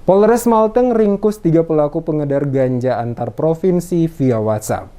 Polres Malteng ringkus 3 pelaku pengedar ganja antar provinsi via WhatsApp.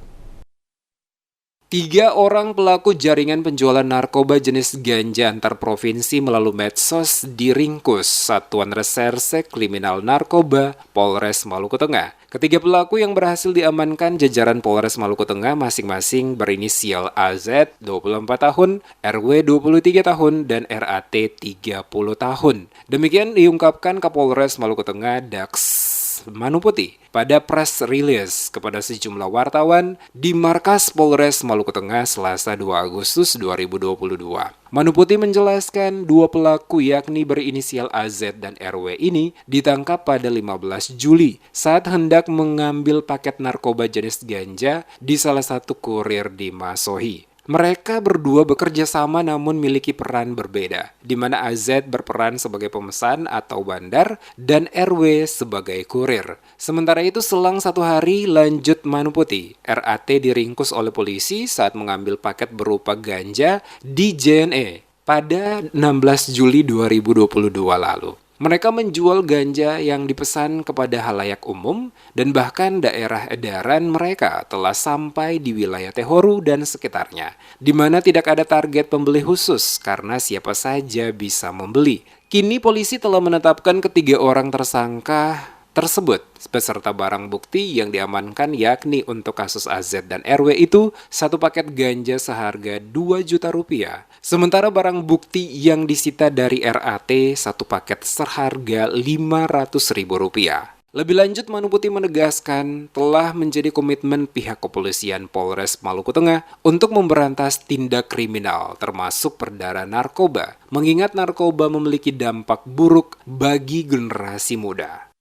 3 orang pelaku jaringan penjualan narkoba jenis ganja antar provinsi melalui medsos diringkus Satuan Reserse Kriminal Narkoba Polres Maluku Tengah. Ketiga pelaku yang berhasil diamankan jajaran Polres Maluku Tengah masing-masing berinisial AZ 24 tahun, RW 23 tahun, dan RAT 30 tahun. Demikian diungkapkan Kapolres Maluku Tengah Dax Manuputi pada press release kepada sejumlah wartawan di markas Polres Maluku Tengah Selasa 2 Agustus 2022. Manuputi menjelaskan 2 pelaku yakni berinisial AZ dan RW ini ditangkap pada 15 Juli saat hendak mengambil paket narkoba jenis ganja di salah satu kurir di Masohi. Mereka berdua bekerja sama namun memiliki peran berbeda, di mana AZ berperan sebagai pemesan atau bandar dan RW sebagai kurir. Sementara itu selang 1 hari lanjut Manuputi, RAT diringkus oleh polisi saat mengambil paket berupa ganja di JNE pada 16 Juli 2022 lalu. Mereka menjual ganja yang dipesan kepada halayak umum dan bahkan daerah edaran mereka telah sampai di wilayah Tehoru dan sekitarnya, di mana tidak ada target pembeli khusus karena siapa saja bisa membeli. Kini polisi telah menetapkan 3 orang tersangka tersebut beserta barang bukti yang diamankan yakni untuk kasus AZ dan RW itu 1 paket ganja seharga 2 juta rupiah. Sementara barang bukti yang disita dari RAT 1 paket seharga 500 ribu rupiah. Lebih lanjut, Manuputi menegaskan telah menjadi komitmen pihak kepolisian Polres Maluku Tengah untuk memberantas tindak kriminal termasuk peredaran narkoba, mengingat narkoba memiliki dampak buruk bagi generasi muda.